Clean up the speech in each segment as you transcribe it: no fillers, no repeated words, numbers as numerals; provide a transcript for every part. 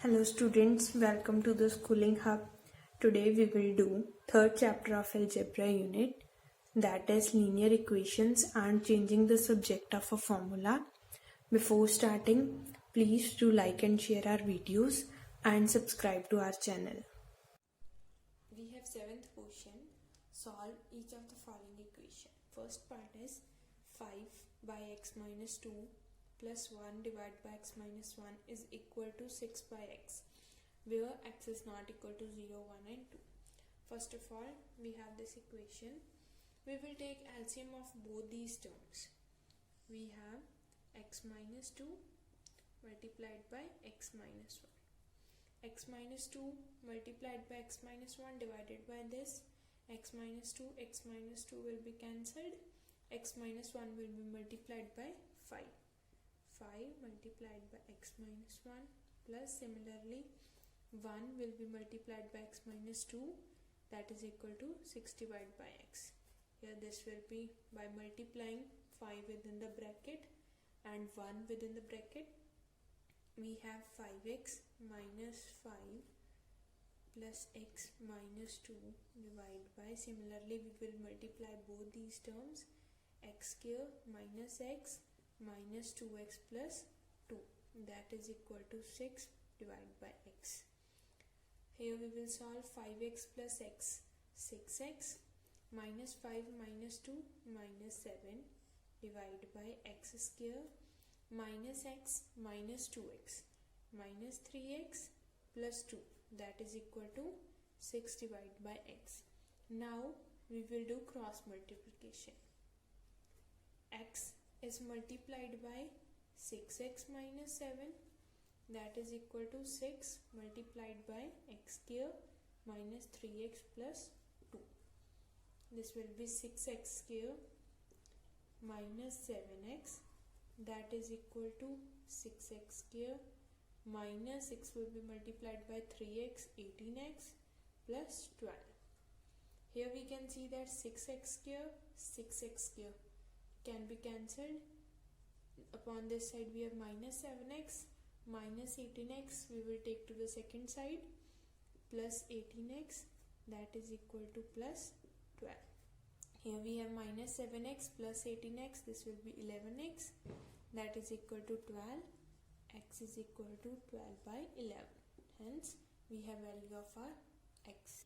Hello students, welcome to the Schooling Hub. Today we will do third chapter of algebra unit, that is linear equations and changing the subject of a formula. Before starting, please do like and share our videos and subscribe to our channel. We have seventh question. Solve each of the following equation. First part is 5 by x minus 2 plus 1 divided by x minus 1 is equal to 6 by x, where x is not equal to 0, 1 and 2. First of all, we have this equation. We will take LCM of both these terms. We have x minus 2 multiplied by x minus 1. X minus 2 multiplied by x minus 1 divided by this. X minus 2 will be cancelled. X minus 1 will be multiplied by 5. 5 multiplied by x minus 1 plus similarly 1 will be multiplied by x minus 2, that is equal to 6 divided by x. Here this will be by multiplying 5 within the bracket and 1 within the bracket. We have 5x minus 5 plus x minus 2 divided by, similarly we will multiply both these terms, x square minus x minus 2x plus 2, that is equal to 6 divided by x. Here we will solve 5x plus x, 6x minus 5 minus 2 minus 7 divided by x square minus x minus 2x minus 3x plus 2, that is equal to 6 divided by x. Now we will do cross multiplication. X is multiplied by 6x minus 7, that is equal to 6 multiplied by x square minus 3x plus 2. This will be 6x square minus 7x, that is equal to 6x square minus 6 will be multiplied by 3x, 18x plus 12. Here we can see that 6x square can be cancelled. Upon this side we have minus 7x minus 18x, we will take to the second side, plus 18x, that is equal to plus 12. Here we have minus 7x plus 18x, this will be 11x, that is equal to 12. X is equal to 12 by 11. Hence we have value of our x.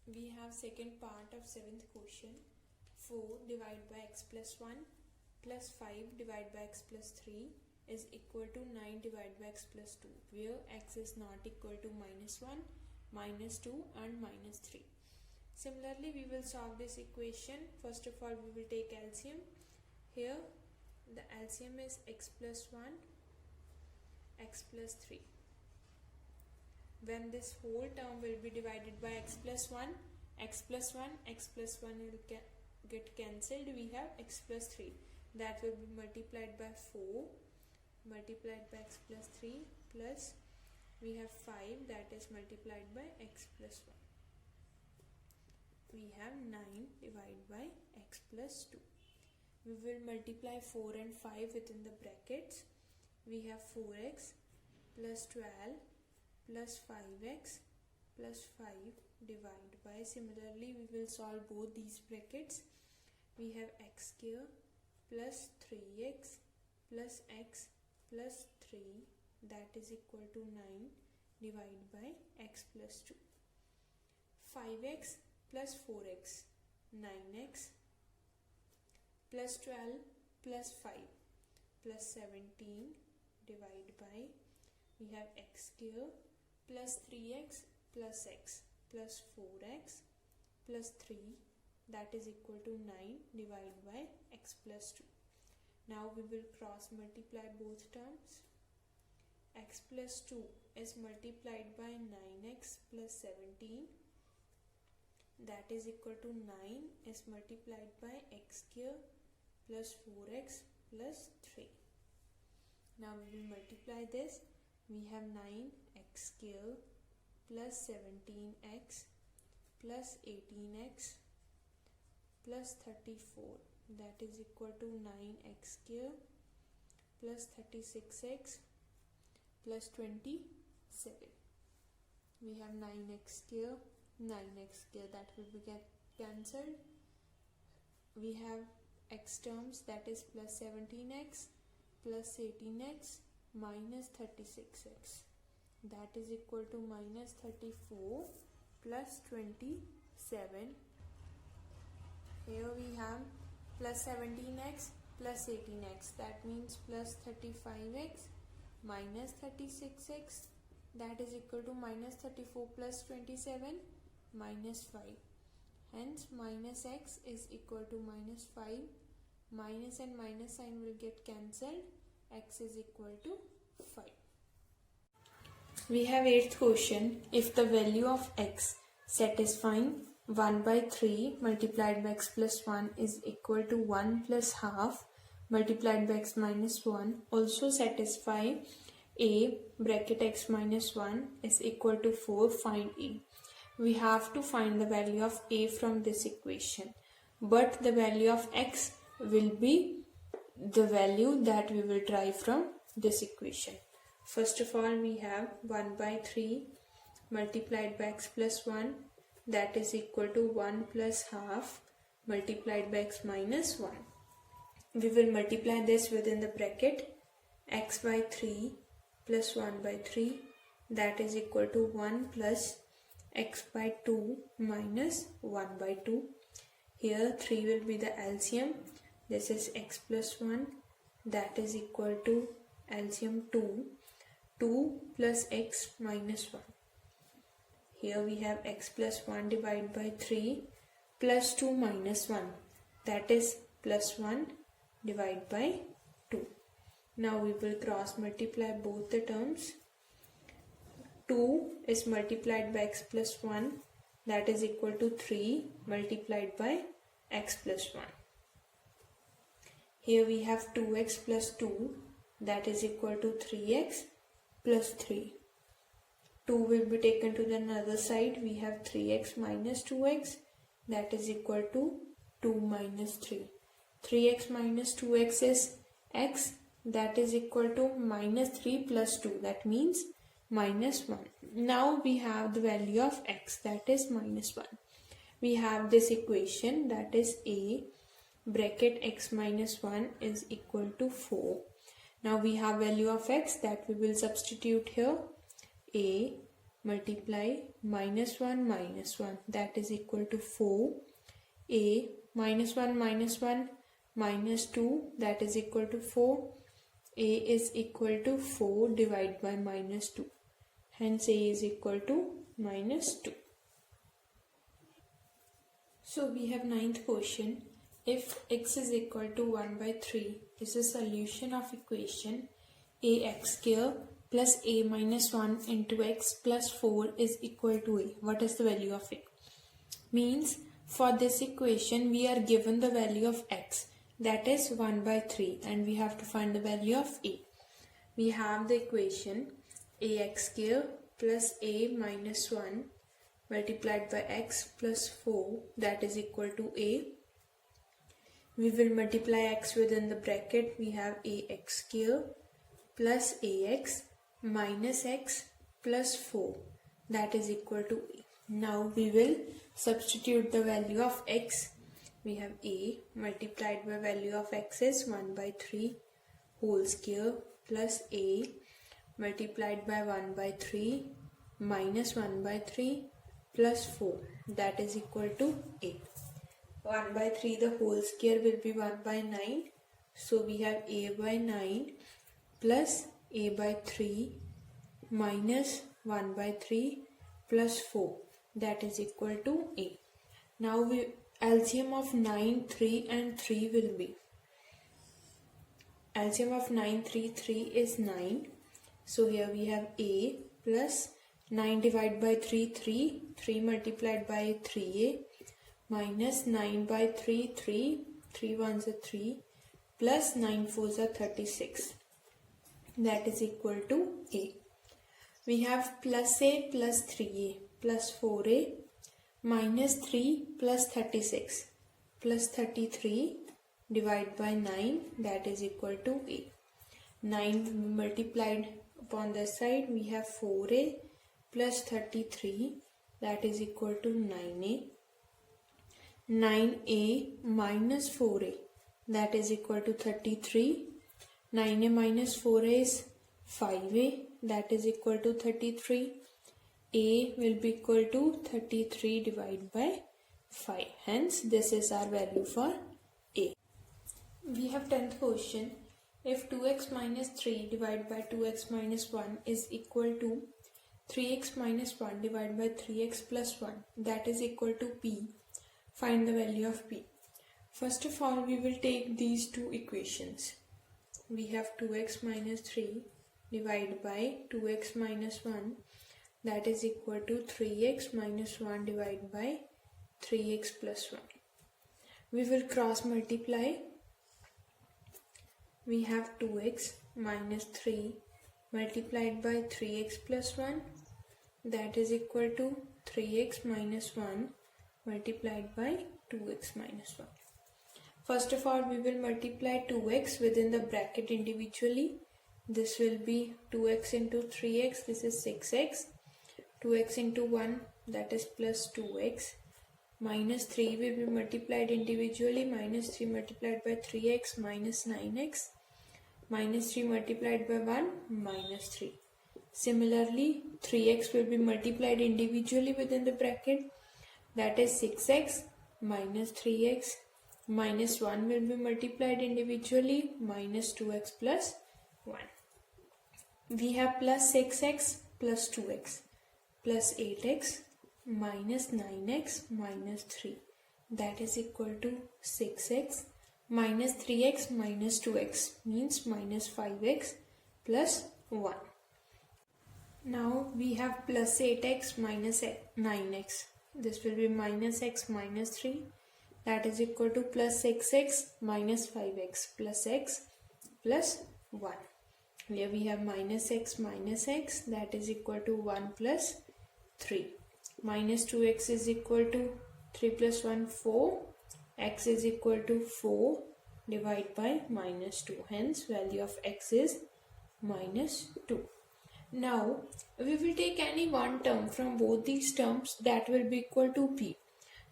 We have second part of seventh question. 4 divided by x plus 1 plus 5 divided by x plus 3 is equal to 9 divided by x plus 2, where x is not equal to minus 1, minus 2 and minus 3. Similarly, we will solve this equation. First of all, we will take LCM. Here the LCM is x plus 1, x plus 3. When this whole term will be divided by x plus 1, x plus 1 will get cancelled. We have x plus 3, that will be multiplied by 4 multiplied by x plus 3 plus we have 5, that is multiplied by x plus 1. We have 9 divided by x plus 2. We will multiply 4 and 5 within the brackets. We have 4x plus 12 plus 5x plus 5 divided by, similarly we will solve both these brackets. We have x square plus 3x plus x plus 3, that is equal to 9 divided by x plus 2. 5x plus 4x, 9x plus 12 plus 5 plus 17 divided by, we have x square plus 3x plus x plus 4x plus 3, that is equal to 9 divided by x plus 2. Now we will cross multiply both terms. X plus 2 is multiplied by 9x plus 17, that is equal to 9 is multiplied by x square plus 4x plus 3. Now we will multiply this. We have 9x square plus 17x plus 18x plus 34, that is equal to 9x square plus 36x plus 24. 7. We have 9x square, 9x square, that will be get cancelled. We have x terms, that is plus 17x plus 18x minus 36x, that is equal to minus 34 plus 27. Here we have plus 17x plus 18x, that means plus 35x minus 36x, that is equal to minus 34 plus 27 minus 5. Hence minus x is equal to minus 5. Minus and minus sign will get cancelled. X is equal to 5. We have 8th question. If the value of x satisfying 1 by 3 multiplied by x plus 1 is equal to 1 plus half multiplied by x minus 1 also satisfy a bracket x minus 1 is equal to 4, find a. We have to find the value of a from this equation, but the value of x will be the value that we will derive from this equation. First of all, we have 1 by 3 multiplied by x plus 1, that is equal to 1 plus half multiplied by x minus 1. We will multiply this within the bracket. X by 3 plus 1 by 3, that is equal to 1 plus x by 2 minus 1 by 2. Here 3 will be the LCM. This is x plus 1, that is equal to LCM 2. 2 plus x minus 1. Here we have x plus 1 divided by 3 plus 2 minus 1, that is plus 1 divided by 2. Now we will cross multiply both the terms. 2 is multiplied by x plus 1, that is equal to 3 multiplied by x plus 1. Here we have 2x plus 2, that is equal to 3x plus 3. 2 will be taken to the other side. We have 3x minus 2x, that is equal to 2 minus 3. 3x minus 2x is x, that is equal to minus 3 plus 2, that means minus 1. Now we have the value of x, that is minus 1. We have this equation, that is a bracket x minus 1 is equal to 4. Now we have value of x, that we will substitute here. A multiply minus 1 minus 1, that is equal to 4. A minus 1 minus 2, that is equal to 4. A is equal to 4 divided by minus 2. Hence a is equal to minus 2. So we have 9th question. If x is equal to 1 by 3 is a solution of equation ax square plus a minus 1 into x plus 4 is equal to a. What is the value of a? Means for this equation we are given the value of x, that is 1 by 3, and we have to find the value of a. We have the equation ax square plus a minus 1 multiplied by x plus 4, that is equal to a. We will multiply x within the bracket. We have ax square plus ax minus x plus 4, that is equal to a. Now we will substitute the value of x. We have a multiplied by value of x is 1 by 3 whole square plus a multiplied by 1 by 3 minus 1 by 3 plus 4, that is equal to a. 1 by 3 the whole square will be 1 by 9. So we have a by 9 plus a by 3 minus 1 by 3 plus 4, that is equal to a. Now LCM of 9, 3 and 3 will be. LCM of 9, 3, 3 is 9. So here we have a plus 9 divided by 3, 3. 3 multiplied by 3a minus 9 by 3, 3. 3 ones are 3 plus 9 fours are 36. That is equal to a. We have plus a plus 3a plus 4a minus 3 plus 36 plus 33 divided by 9, that is equal to a. 9 multiplied Upon this side we have 4a plus 33, that is equal to 9a. 9a minus 4a, that is equal to 33. 9a minus 4a is 5a, that is equal to 33. A will be equal to 33 divided by 5. Hence, this is our value for A. We have 10th question. If 2x minus 3 divided by 2x minus 1 is equal to 3x minus 1 divided by 3x plus 1, that is equal to P, find the value of P. First of all, we will take these two equations. We have 2x minus 3 divided by 2x minus 1, that is equal to 3x minus 1 divided by 3x plus 1. We will cross multiply. We have 2x minus 3 multiplied by 3x plus 1, that is equal to 3x minus 1 multiplied by 2x minus 1. First of all, we will multiply 2x within the bracket individually. This will be 2x into 3x, this is 6x. 2x into 1, that is plus 2x. Minus 3 will be multiplied individually. Minus 3 multiplied by 3x minus 9x. Minus 3 multiplied by 1 minus 3. Similarly, 3x will be multiplied individually within the bracket. That is 6x minus 3x. Minus 1 will be multiplied individually. Minus 2x plus 1. We have plus 6x plus 2x. Plus 8x minus 9x minus 3, that is equal to 6x minus 3x minus 2x, means minus 5x plus 1. Now we have plus 8x minus 9x. This will be minus x minus 3, that is equal to plus 6x minus 5x plus x plus 1. Here we have minus x, that is equal to 1 plus 3. Minus 2x is equal to 3 plus 1, 4. X is equal to 4 divided by minus 2. Hence, value of x is minus 2. Now, we will take any one term from both these terms that will be equal to P.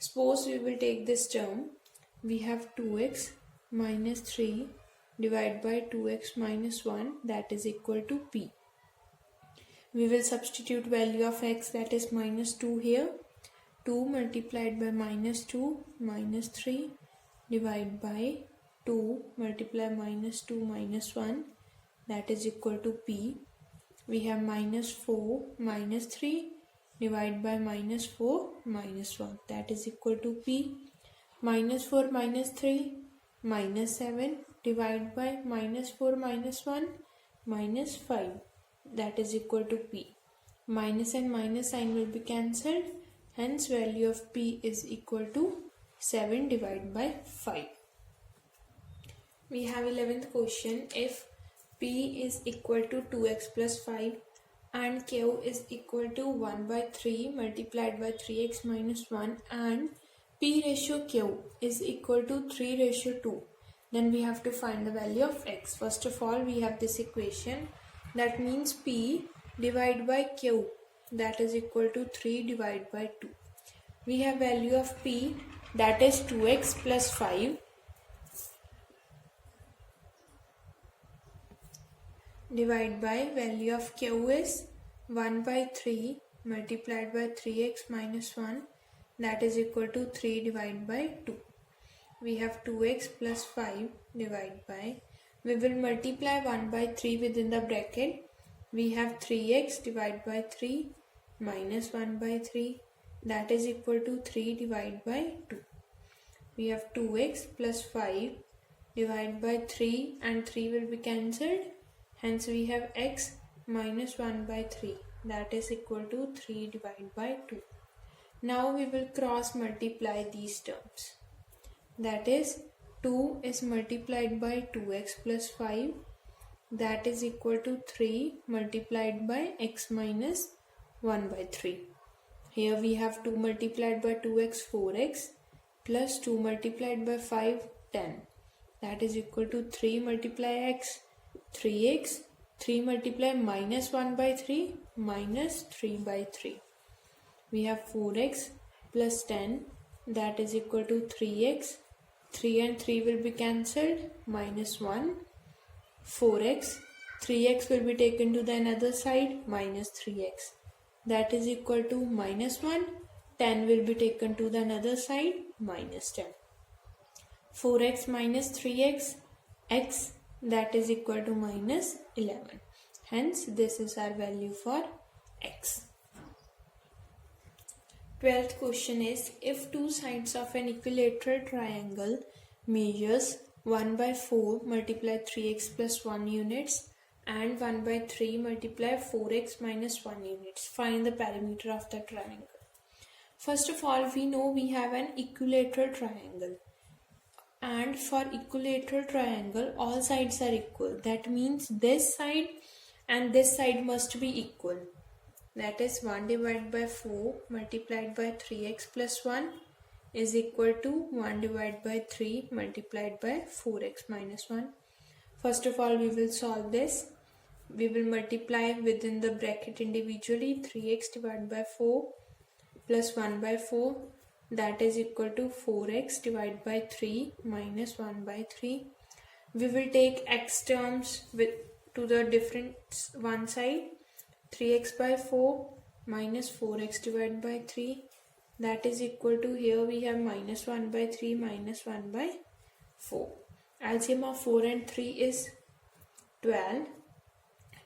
Suppose we will take this term. We have 2x minus 3 divided by 2x minus 1, that is equal to P. We will substitute value of x, that is minus 2 here. 2 multiplied by minus 2 minus 3 divided by 2 multiply minus 2 minus 1, that is equal to P. We have minus 4 minus 3 divided by minus 4 minus 1, that is equal to P. Minus 4 minus 3 minus 7 divided by minus 4 minus 1 minus 5, that is equal to P. Minus and minus sign will be cancelled. Hence, value of P is equal to 7 divided by 5. We have 11th question. If P is equal to 2x plus 5 and Q is equal to 1 by 3 multiplied by 3x minus 1 and P ratio Q is equal to 3 ratio 2, then we have to find the value of x. First of all, we have this equation. That means P divided by Q, that is equal to 3 divided by 2. We have value of P, that is 2x plus 5 divided by value of Q is 1 by 3 multiplied by 3x minus 1, that is equal to 3 divided by 2. We have 2x plus 5 divided by, we will multiply 1 by 3 within the bracket. We have 3x divided by 3 minus 1 by 3, that is equal to 3 divided by 2. We have 2x plus 5 divided by 3 and 3 will be cancelled. Hence we have x minus 1 by 3, that is equal to 3 divided by 2. Now we will cross multiply these terms. That is 2 is multiplied by 2x plus 5, that is equal to 3 multiplied by x minus 1 by 3. Here we have 2 multiplied by 2x, 4x, plus 2 multiplied by 5, 10. That is equal to 3 multiply x, 3x, 3 multiply minus 1 by 3 minus 3 by 3. We have 4x plus 10, that is equal to 3x. 3 and 3 will be cancelled, minus 1. 4x, 3x will be taken to the another side, minus 3x. That is equal to minus 1. 10 will be taken to the another side, minus 10. 4x minus 3x, x, that is equal to minus 11. Hence, this is our value for x. 12th question is, if two sides of an equilateral triangle measures 1 by 4 multiply 3x plus 1 units and 1 by 3 multiply 4x minus 1 units, find the perimeter of the triangle. First of all, we know we have an equilateral triangle, and for equilateral triangle all sides are equal. That means this side and this side must be equal. That is 1 divided by 4 multiplied by 3x plus 1 is equal to 1 divided by 3 multiplied by 4x minus 1. First of all, we will solve this. We will multiply within the bracket individually. 3x divided by 4 plus 1 by 4, that is equal to 4x divided by 3 minus 1 by 3. We will take x terms to the different one side. 3x by 4 minus 4x divided by 3, that is equal to, here we have minus 1 by 3 minus 1 by 4. LCM of 4 and 3 is 12.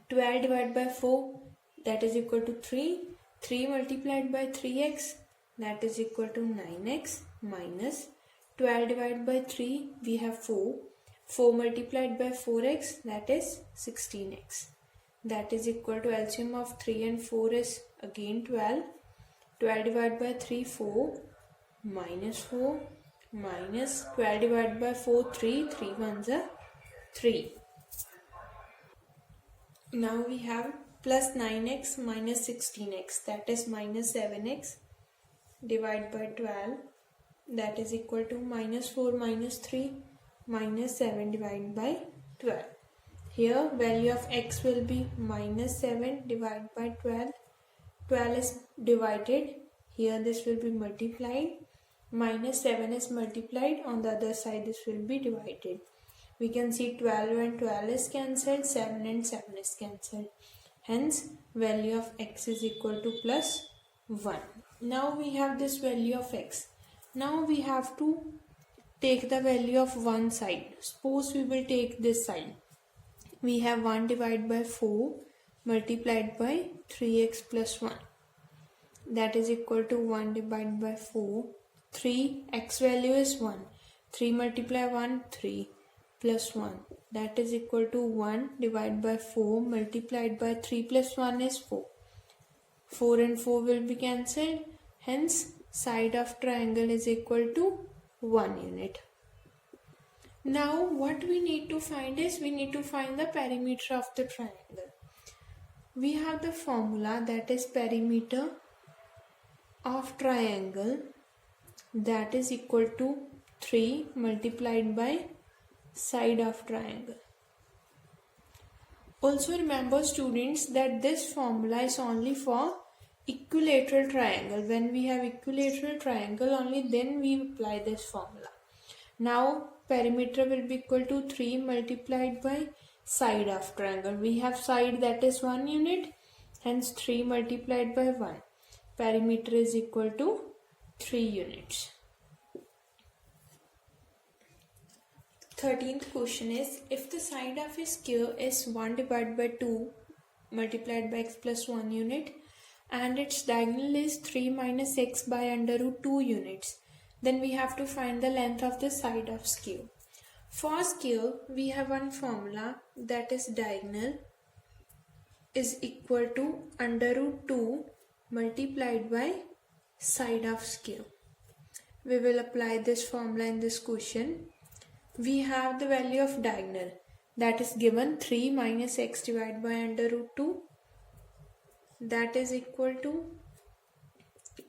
12 divided by 4, that is equal to 3. 3 multiplied by 3x, that is equal to 9x minus 12 divided by 3, we have 4. 4 multiplied by 4x, that is 16x. That is equal to, LCM of 3 and 4 is again 12. 12 divided by 3, 4 minus 4 minus 12 divided by 4, 3. 3 ones are 3. Now we have plus 9x minus 16x, that is minus 7x divided by 12, that is equal to minus 4 minus 3 minus 7 divided by 12. Here value of x will be minus 7 divided by 12. 12 is divided. Here this will be multiplied. Minus 7 is multiplied. On the other side this will be divided. We can see 12 and 12 is cancelled. 7 and 7 is cancelled. Hence value of x is equal to plus 1. Now we have this value of x. Now we have to take the value of one side. Suppose we will take this side. We have 1 divided by 4 multiplied by 3x plus 1. That is equal to 1 divided by 4. 3, x value is 1. 3 multiply 1, 3 plus 1. That is equal to 1 divided by 4 multiplied by 3 plus 1 is 4. 4 and 4 will be cancelled. Hence, side of triangle is equal to 1 unit. Now what we need to find is, we need to find the perimeter of the triangle. We have the formula, that is perimeter of triangle, that is equal to 3 multiplied by side of triangle. Also remember students that this formula is only for equilateral triangle. When we have equilateral triangle, only then we apply this formula. Now perimeter will be equal to 3 multiplied by side of triangle. We have side, that is 1 unit, hence 3 multiplied by 1. Perimeter is equal to 3 units. 13th question is, if the side of a square is 1 divided by 2 multiplied by x plus 1 unit and its diagonal is 3 minus x by under root 2 units, then we have to find the length of the side of square. For square, we have one formula, that is diagonal is equal to under root 2 multiplied by side of square. We will apply this formula in this question. We have the value of diagonal, that is given 3 minus x divided by under root 2, that is equal to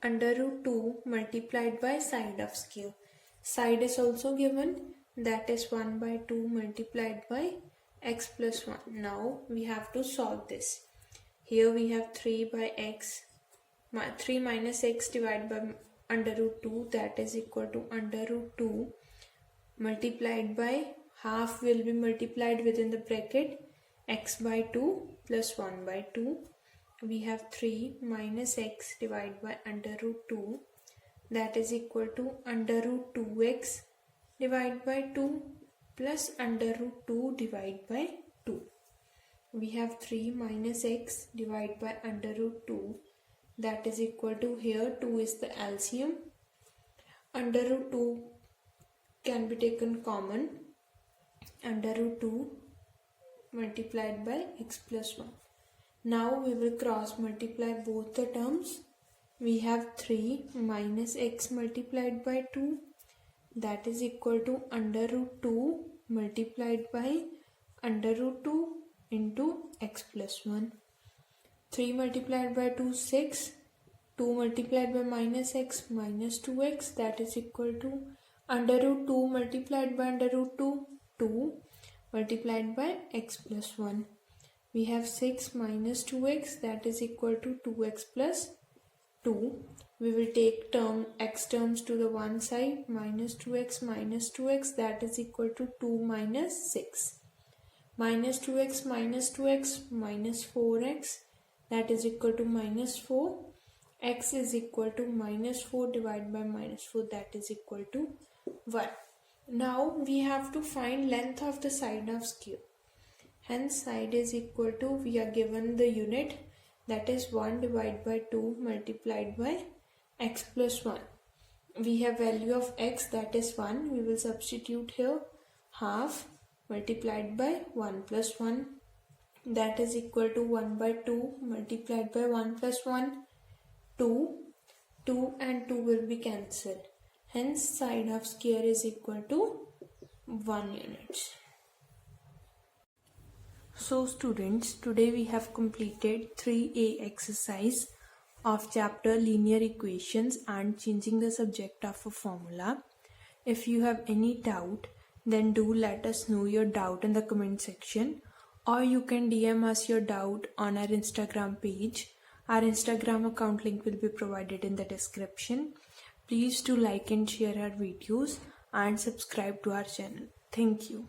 under root 2 multiplied by side of square. Side is also given, that is 1 by 2 multiplied by x plus 1. Now we have to solve this. Here we have 3 by x, 3 minus x divided by under root 2, that is equal to under root 2 multiplied by half will be multiplied within the bracket x by 2 plus 1 by 2. We have 3 minus x divided by under root 2, that is equal to under root 2x divided by 2 plus under root 2 divided by 2. We have 3 minus x divided by under root 2, that is equal to, here 2 is the LCM. Under root 2 can be taken common. Under root 2 multiplied by x plus 1. Now we will cross multiply both the terms. We have 3 minus x multiplied by 2, that is equal to under root 2 multiplied by under root 2 into x plus 1. 3 multiplied by 2, 6. 2 multiplied by minus x minus 2x, that is equal to under root 2 multiplied by under root 2, 2 multiplied by x plus 1. We have 6 minus 2x, that is equal to 2x plus 2. We will take x terms to the one side, minus 2x, that is equal to 2 minus 6. Minus 2x minus 4x, that is equal to minus 4. X is equal to minus 4 divided by minus 4, that is equal to 1. Now we have to find length of the side of square. Hence side is equal to, we are given the unit, that is 1 divided by 2 multiplied by x plus 1. We have value of x, that is 1. We will substitute here half multiplied by 1 plus 1, that is equal to 1 by 2 multiplied by 1 plus 1, 2. 2 and 2 will be cancelled. Hence side of square is equal to 1 unit. So students, today we have completed 3A exercise of chapter linear equations and changing the subject of a formula. If you have any doubt, then do let us know your doubt in the comment section, or you can DM us your doubt on our Instagram page. Our Instagram account link will be provided in the description. Please do like and share our videos and subscribe to our channel. Thank you.